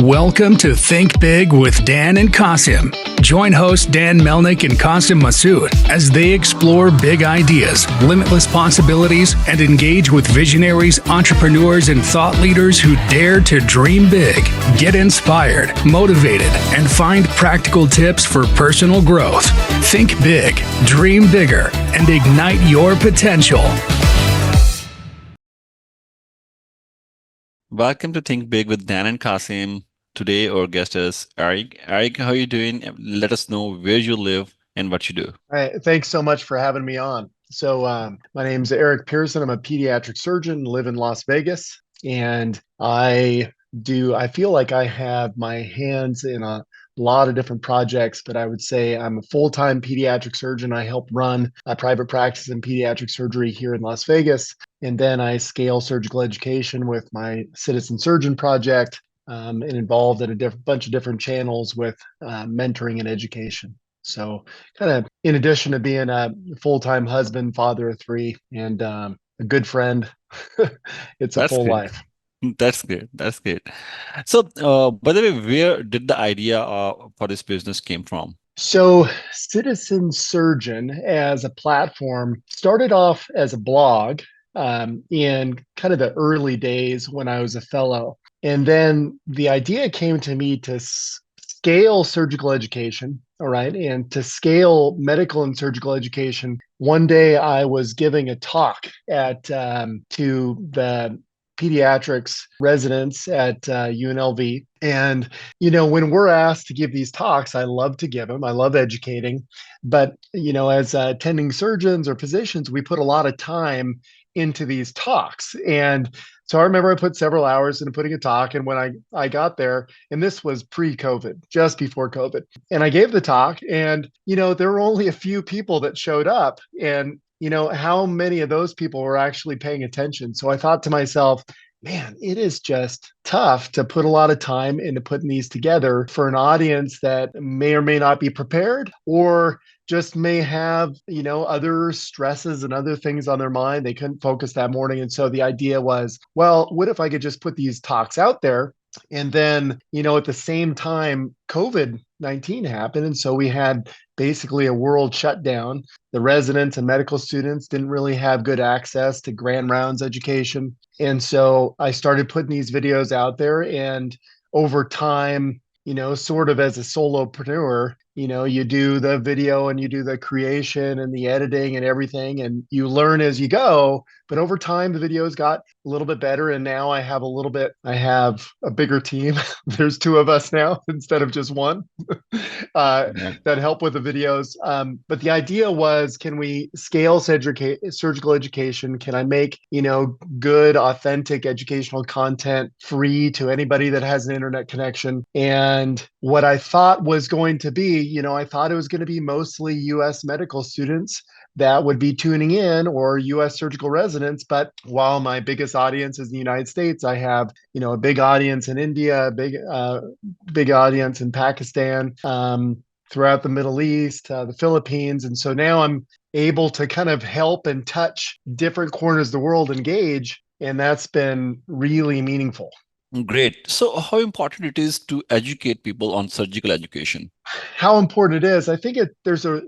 Welcome to Think Big with Dan and Qasim. Join hosts Dan Melnick and Qasim Masood as they explore big ideas, limitless possibilities, and engage with visionaries, entrepreneurs, and thought leaders who dare to dream big, get inspired, motivated, and find practical tips for personal growth. Think big, dream bigger, and ignite your potential. Welcome to Think Big with Dan and Qasim. Today, our guest is Erik. Erik, how are you doing? Let us know where you live and what you do. All right, thanks so much for having me on. So my name is Erik Pearson. I'm a pediatric surgeon, live in Las Vegas, and I feel like I have my hands in a lot of different projects, but I would say I'm a full-time pediatric surgeon. I help run a private practice in pediatric surgery here in Las Vegas. And then I scale surgical education with my CitizenSurgeon project, and involved in a bunch of different channels with mentoring and education. So kind of in addition to being a full-time husband, father of three, and a good friend, it's a full life. That's good. That's good. So, by the way, where did the idea for this business came from? So CitizenSurgeon as a platform started off as a blog in kind of the early days when I was a fellow. And then the idea came to me to scale surgical education, all right, and to scale medical and surgical education. One day I was giving a talk to the pediatrics residents at UNLV. And, when we're asked to give these talks, I love to give them. I love educating. But, as attending surgeons or physicians, we put a lot of time into these talks. And so I remember I put several hours into putting a talk. And when I got there, and this was pre-COVID, just before COVID, and I gave the talk, and, there were only a few people that showed up. And how many of those people were actually paying attention? So I thought to myself, man, it is just tough to put a lot of time into putting these together for an audience that may or may not be prepared, or just may have, other stresses and other things on their mind. They couldn't focus that morning. And so the idea was, well, what if I could just put these talks out there? And then, at the same time, COVID-19 happened. And so we had basically a world shutdown. The residents and medical students didn't really have good access to grand rounds education. And so I started putting these videos out there, and over time, sort of as a solopreneur, you do the video and you do the creation and the editing and everything, and you learn as you go. But over time, the videos got a little bit better. And now I have a bigger team. There's two of us now instead of just one that help with the videos. But the idea was, can we scale surgical education? Can I make, good, authentic educational content free to anybody that has an internet connection? And what I thought was going to be, I thought it was going to be mostly US medical students that would be tuning in, or US surgical residents. But while my biggest audience is in the United States, I have, a big audience in India, a big audience in Pakistan, throughout the Middle East, the Philippines. And so now I'm able to kind of help and touch different corners of the world, engage. And that's been really meaningful. Great. So how important it is to educate people on surgical education? How important it is, I think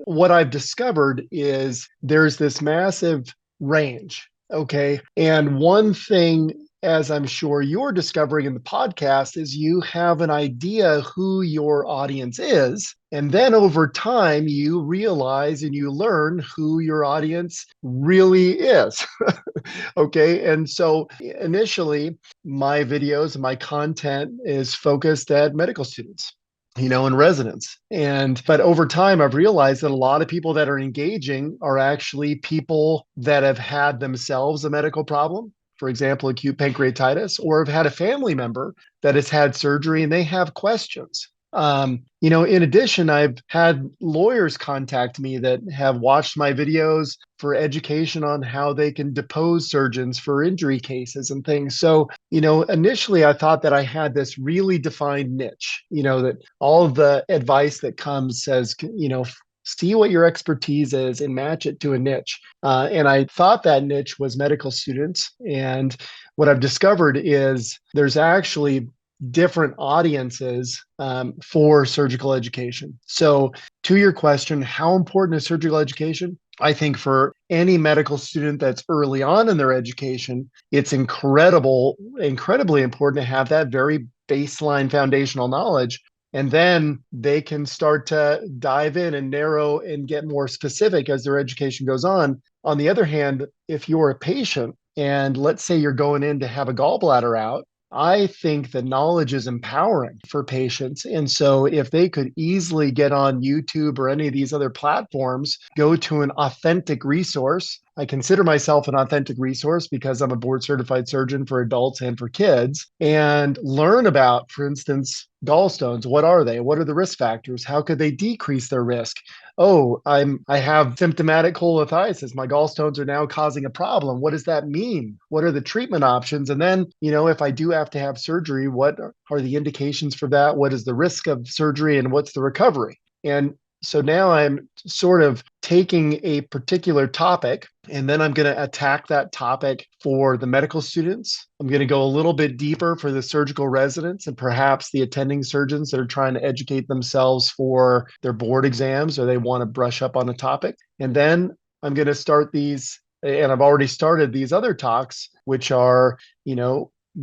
what I've discovered is there's this massive range. Okay. And one thing, as I'm sure you're discovering in the podcast, is you have an idea who your audience is. And then over time, you realize and you learn who your audience really is. Okay. And so initially, my videos and my content is focused at medical students, and residents. But over time, I've realized that a lot of people that are engaging are actually people that have had themselves a medical problem. For example, acute pancreatitis, or have had a family member that has had surgery and they have questions. In addition, I've had lawyers contact me that have watched my videos for education on how they can depose surgeons for injury cases and things. So, initially I thought that I had this really defined niche, that all of the advice that comes says, see what your expertise is and match it to a niche. And I thought that niche was medical students. And what I've discovered is there's actually different audiences for surgical education. So, to your question, how important is surgical education? I think for any medical student that's early on in their education, it's incredibly important to have that very baseline foundational knowledge. And then they can start to dive in and narrow and get more specific as their education goes on. On the other hand, if you're a patient and let's say you're going in to have a gallbladder out, I think that knowledge is empowering for patients. And so if they could easily get on YouTube or any of these other platforms, go to an authentic resource. I consider myself an authentic resource because I'm a board certified surgeon for adults and for kids, and learn about, for instance, gallstones. What are they? What are the risk factors? How could they decrease their risk? Oh, I have symptomatic cholelithiasis. My gallstones are now causing a problem. What does that mean? What are the treatment options? And then, if I do have to have surgery, what are the indications for that? What is the risk of surgery and what's the recovery? And so now I'm sort of taking a particular topic, and then I'm going to attack that topic for the medical students. I'm going to go a little bit deeper for the surgical residents and perhaps the attending surgeons that are trying to educate themselves for their board exams or they want to brush up on a topic. And then I'm going to start these, and I've already started these other talks, which are,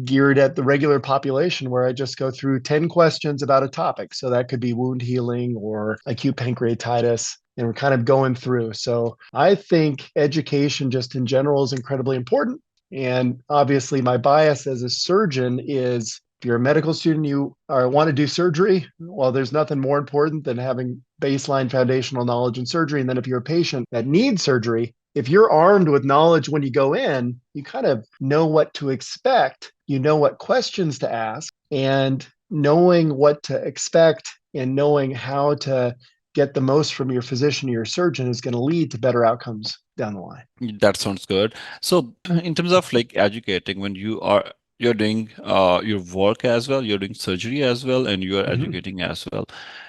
geared at the regular population, where I just go through 10 questions about a topic. So that could be wound healing or acute pancreatitis, and we're kind of going through. So I think education just in general is incredibly important. And obviously my bias as a surgeon is if you're a medical student, you want to do surgery, well, there's nothing more important than having baseline foundational knowledge in surgery. And then if you're a patient that needs surgery, if you're armed with knowledge when you go in, you kind of know what to expect, you know what questions to ask, and knowing what to expect and knowing how to get the most from your physician or your surgeon is going to lead to better outcomes down the line. That sounds good. So in terms of like educating, when you're doing your work as well, you're doing surgery as well, and you are educating as well.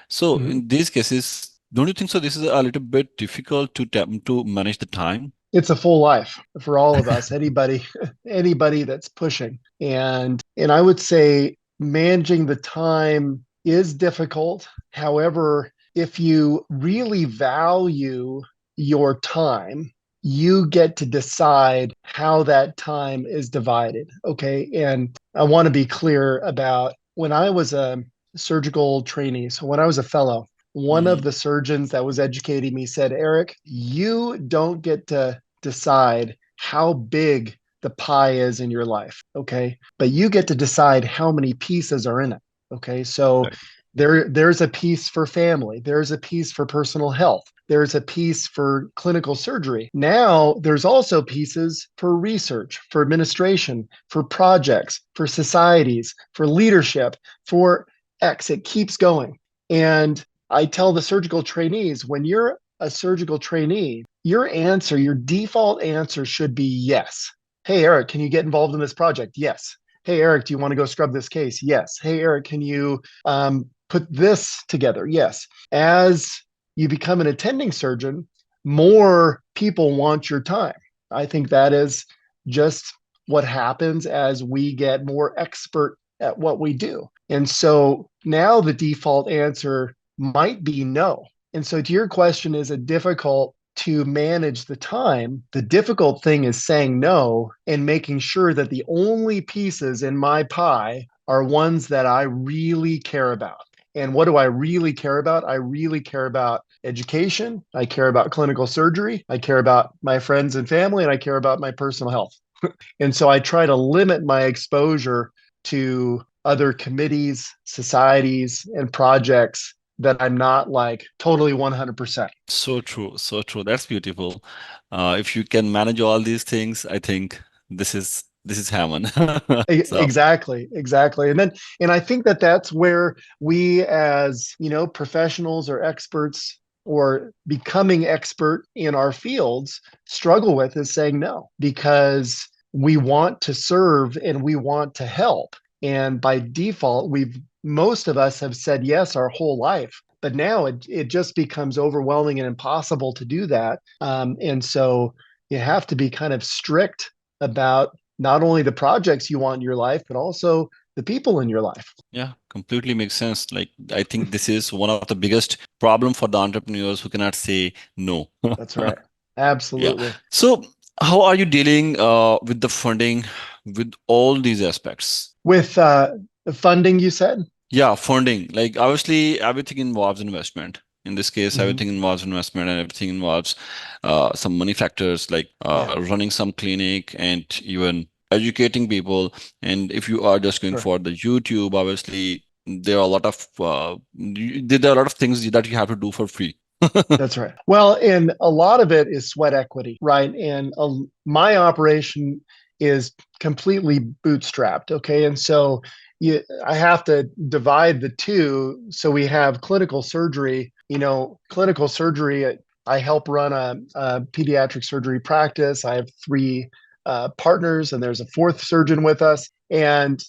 So in these cases, don't you think so? This is a little bit difficult to manage the time. It's a full life for all of us, anybody that's pushing. And I would say managing the time is difficult. However, if you really value your time, you get to decide how that time is divided. Okay. And I want to be clear about when I was a surgical trainee. So when I was a fellow, one of Hmm. the surgeons that was educating me said, Erik, you don't get to decide how big the pie is in your life. Okay. But you get to decide how many pieces are in it. Okay. So Right. there's a piece for family. There's a piece for personal health. There's a piece for clinical surgery. Now there's also pieces for research, for administration, for projects, for societies, for leadership, for X. It keeps going. And I tell the surgical trainees, when you're a surgical trainee, your default answer should be yes. Hey, Erik, can you get involved in this project? Yes. Hey, Erik, do you want to go scrub this case? Yes. Hey, Erik, can you put this together? Yes. As you become an attending surgeon, more people want your time. I think that is just what happens as we get more expert at what we do. And so now the default answer might be no. And so to your question, is it difficult to manage the time? The difficult thing is saying no and making sure that the only pieces in my pie are ones that I really care about. And what do I really care about? I really care about education. I care about clinical surgery. I care about my friends and family, and I care about my personal health. And so I try to limit my exposure to other committees, societies, and projects that I'm not like totally 100%. So true, so true. That's beautiful. If you can manage all these things, I think this is heaven. So Exactly. And I think that that's where we as, professionals or experts or becoming expert in our fields struggle with is saying no, because we want to serve and we want to help. And by default, most of us have said yes our whole life. But now it just becomes overwhelming and impossible to do that. And so you have to be kind of strict about not only the projects you want in your life, but also the people in your life. Yeah, completely makes sense. Like, I think this is one of the biggest problem for the entrepreneurs who cannot say no. That's right. Yeah. Absolutely. So how are you dealing with the funding with all these aspects? With the funding, you said? Yeah, funding. Like obviously everything involves investment. In this case, Hmm. everything involves investment and everything involves some money factors like Yeah, running some clinic and even educating people. And if you are just going sure. for the YouTube, obviously there are a lot of there are a lot of things that you have to do for free. That's right. Well, and a lot of it is sweat equity, right? And my operation is completely bootstrapped. Okay. And so I have to divide the two. So we have clinical surgery, clinical surgery. I help run a pediatric surgery practice. I have three partners, and there's a fourth surgeon with us. And,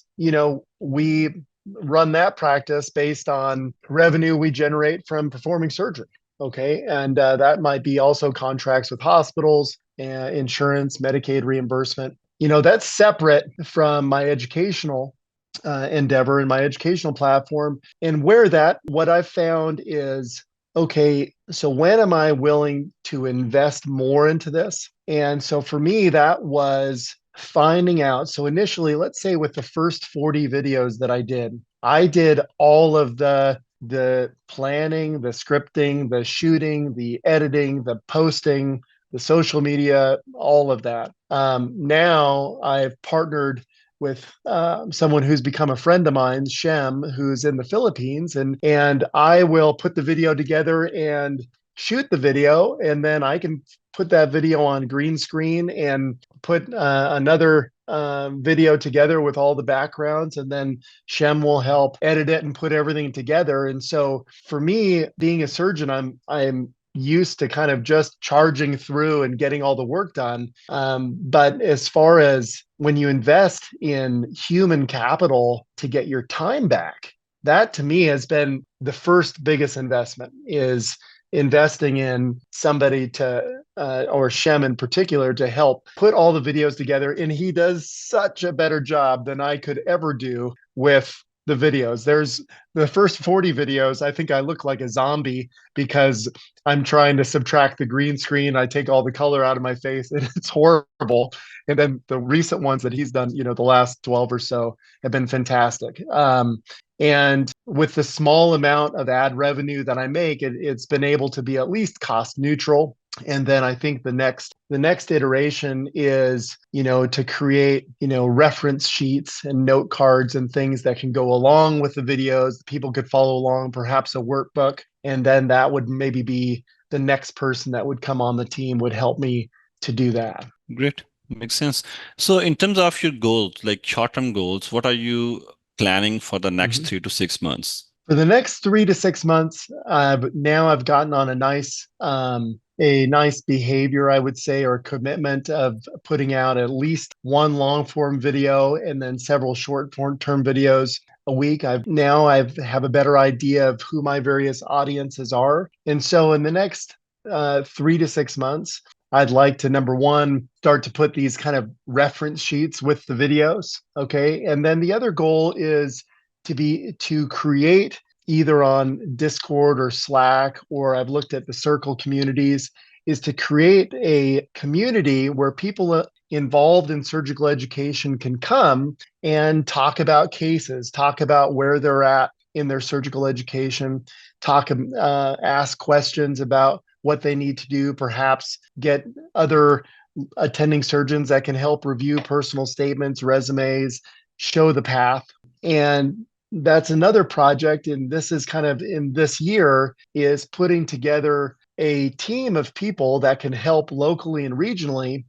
we run that practice based on revenue we generate from performing surgery. Okay. And that might be also contracts with hospitals, insurance, Medicaid reimbursement. That's separate from my educational endeavor and my educational platform. And what I've found is, okay, so when am I willing to invest more into this? And so for me, that was finding out. So initially, let's say with the first 40 videos that I did all of the planning, the scripting, the shooting, the editing, the posting, the social media, all of that. Now I've partnered with someone who's become a friend of mine, Shem, who's in the Philippines, and I will put the video together and shoot the video, and then I can put that video on green screen and put another video together with all the backgrounds, and then Shem will help edit it and put everything together. And so for me, being a surgeon, I'm used to kind of just charging through and getting all the work done. But as far as when you invest in human capital to get your time back, that to me has been the first biggest investment, is investing in somebody or Shem in particular, to help put all the videos together. And he does such a better job than I could ever do with the videos. There's the first 40 videos, I think I look like a zombie because I'm trying to subtract the green screen. I take all the color out of my face and it's horrible. And then the recent ones that he's done, the last 12 or so, have been fantastic. And with the small amount of ad revenue that I make, it's been able to be at least cost neutral. And then I think the next iteration is, to create, reference sheets and note cards and things that can go along with the videos. People could follow along, perhaps a workbook. And then that would maybe be the next person that would come on the team would help me to do that. Great. Makes sense. So in terms of your goals, like short-term goals, what are you planning for the next Mhm. 3 to 6 months? For the next 3 to 6 months, now I've gotten on a nice behavior, I would say, or commitment of putting out at least one long form video and then several short term videos a week. I have a better idea of who my various audiences are. And so in the next 3 to 6 months, I'd like to, number one, start to put these kind of reference sheets with the videos. Okay. And then the other goal is to create, either on Discord or Slack, or I've looked at the Circle communities, is to create a community where people involved in surgical education can come and talk about cases, talk about where they're at in their surgical education, ask questions about what they need to do, perhaps get other attending surgeons that can help review personal statements, resumes, show the path. And that's another project, and this is kind of in this year, is putting together a team of people that can help locally and regionally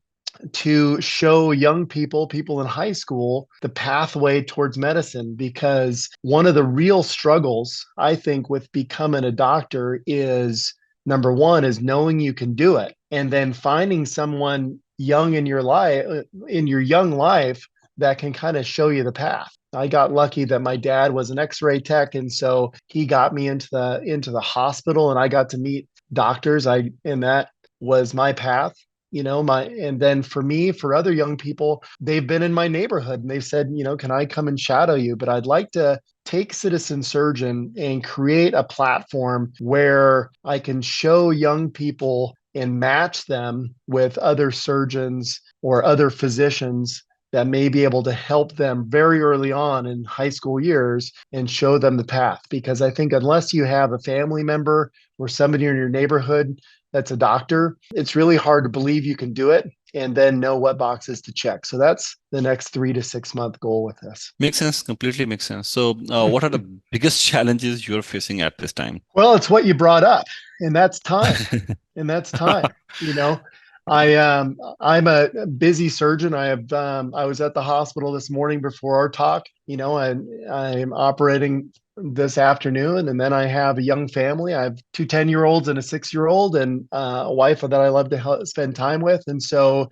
to show young people in high school, the pathway towards medicine. Because one of the real struggles, I think, with becoming a doctor is, number one, is knowing you can do it, and then finding someone young in your life, that can kind of show you the path. I got lucky that my dad was an X-ray tech, and so he got me into the hospital, and I got to meet doctors. And that was my path. and then for me, for other young people, they've been in my neighborhood and they've said, can I come and shadow you? But I'd like to take CitizenSurgeon and create a platform where I can show young people and match them with other surgeons or other physicians that may be able to help them very early on in high school years and show them the path. Because I think unless you have a family member or somebody in your neighborhood that's a doctor, it's really hard to believe you can do it and then know what boxes to check. So that's the next 3 to 6 month goal with this. Makes sense. Completely makes sense. So, what are the biggest challenges you're facing at this time? Well, it's what you brought up, and that's time. And that's time. I'm a busy surgeon. I was at the hospital this morning before our talk. I'm operating this afternoon, and then I have a young family. I have 2 10-year-olds and a 6-year-old, and a wife that I love to spend time with. And so,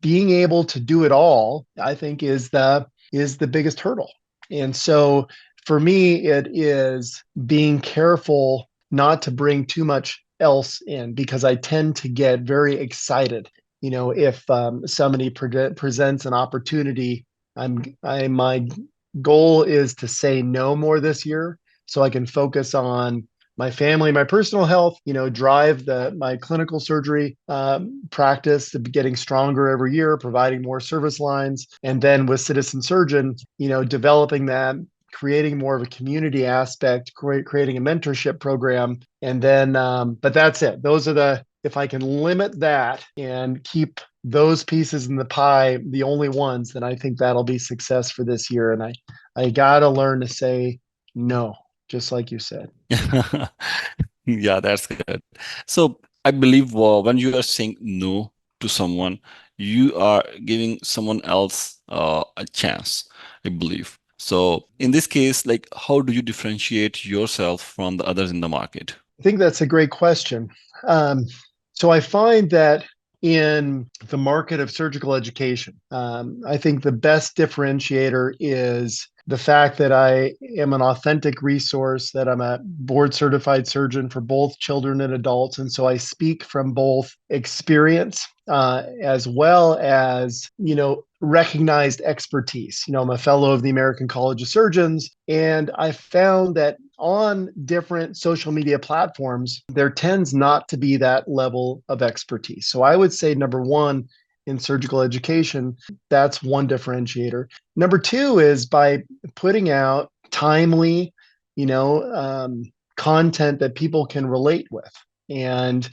being able to do it all, I think, is the biggest hurdle. And so, for me, it is being careful not to bring too much else in, because I tend to get very excited. If somebody presents an opportunity, my goal is to say no more this year so I can focus on my family, my personal health, drive my clinical surgery practice to be getting stronger every year, providing more service lines. And then with CitizenSurgeon, developing that, creating more of a community aspect, creating a mentorship program. And then, but that's it. If I can limit that and keep those pieces in the pie, the only ones, then I think that'll be success for this year. And I got to learn to say no, just like you said. Yeah, that's good. So I believe when you are saying no to someone, you are giving someone else a chance, I believe. So in this case, like, how do you differentiate yourself from the others in the market? I think that's a great question. So I find that in the market of surgical education, I think the best differentiator is the fact that I am an authentic resource, that I'm a board certified surgeon for both children and adults. And so I speak from both experience as well as, recognized expertise. I'm a fellow of the American College of Surgeons, and I found that on different social media platforms, there tends not to be that level of expertise. So I would say number one, in surgical education, that's one differentiator. Number two is by putting out timely, content that people can relate with. And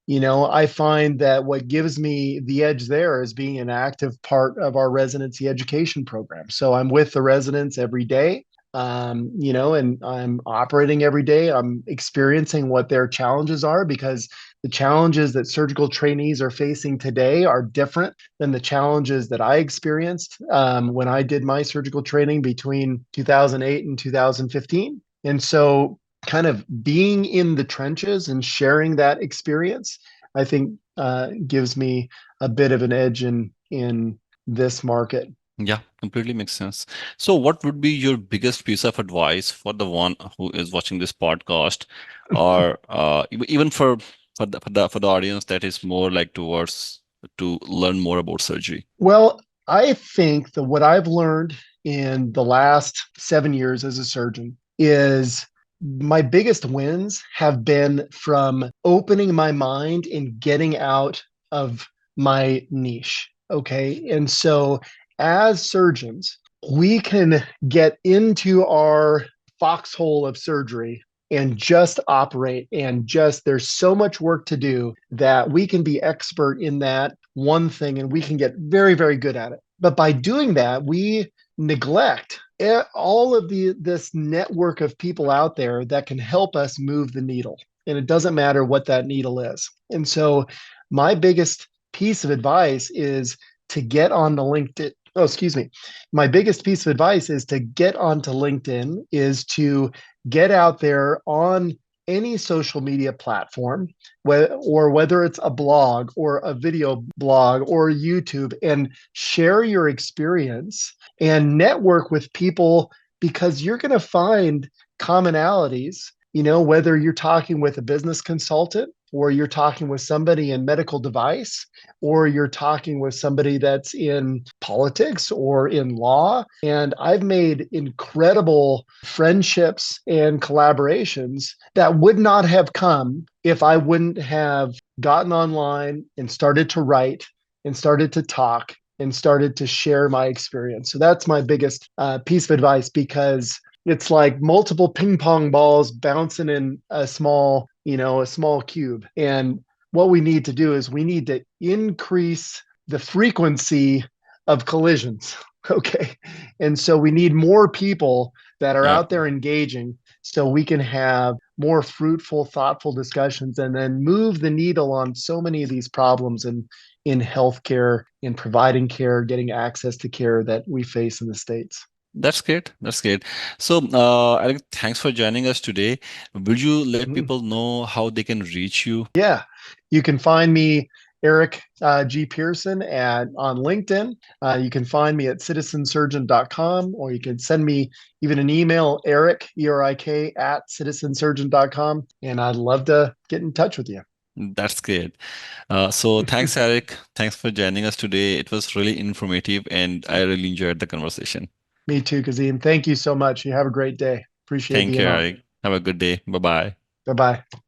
I find that what gives me the edge there is being an active part of our residency education program. So I'm with the residents every day, and I'm operating every day. I'm experiencing what their challenges are, because the challenges that surgical trainees are facing today are different than the challenges that I experienced when I did my surgical training between 2008 and 2015. And so, kind of being in the trenches and sharing that experience, I think gives me a bit of an edge in this market. Yeah, completely makes sense. So what would be your biggest piece of advice for the one who is watching this podcast, or even for the audience that is more like towards to learn more about surgery? Well, I think that what I've learned in the last 7 years as a surgeon is my biggest wins have been from opening my mind and getting out of my niche. Okay. And so as surgeons, we can get into our foxhole of surgery and just operate, and there's so much work to do that we can be expert in that one thing and we can get very, very good at it. But by doing that, we neglect all of this network of people out there that can help us move the needle. And it doesn't matter what that needle is. And so my biggest piece of advice is to get on the LinkedIn. Oh, excuse me. My biggest piece of advice is to get onto LinkedIn, is to get out there on any social media platform, whether it's a blog or a video blog or YouTube, and share your experience and network with people, because you're going to find commonalities, whether you're talking with a business consultant or you're talking with somebody in medical device, or you're talking with somebody that's in politics or in law. And I've made incredible friendships and collaborations that would not have come if I wouldn't have gotten online and started to write and started to talk and started to share my experience. So that's my biggest piece of advice, because it's like multiple ping pong balls bouncing in a small cube. And what we need to do is we need to increase the frequency of collisions. Okay. And so we need more people that are Yeah. out there engaging so we can have more fruitful, thoughtful discussions and then move the needle on so many of these problems in healthcare, in providing care, getting access to care that we face in the States. That's great. That's great. So, Eric, thanks for joining us today. Will you let people know how they can reach you? Yeah, you can find me, Erik G. Pearson, on LinkedIn. You can find me at CitizenSurgeon.com, or you can send me even an email, Erik, E-R-I-K, at CitizenSurgeon.com, and I'd love to get in touch with you. That's great. So thanks, Eric. Thanks for joining us today. It was really informative, and I really enjoyed the conversation. Me too, Qasim. Thank you so much. You have a great day. Appreciate Thank you, being on. Eric. Have a good day. Bye-bye. Bye-bye.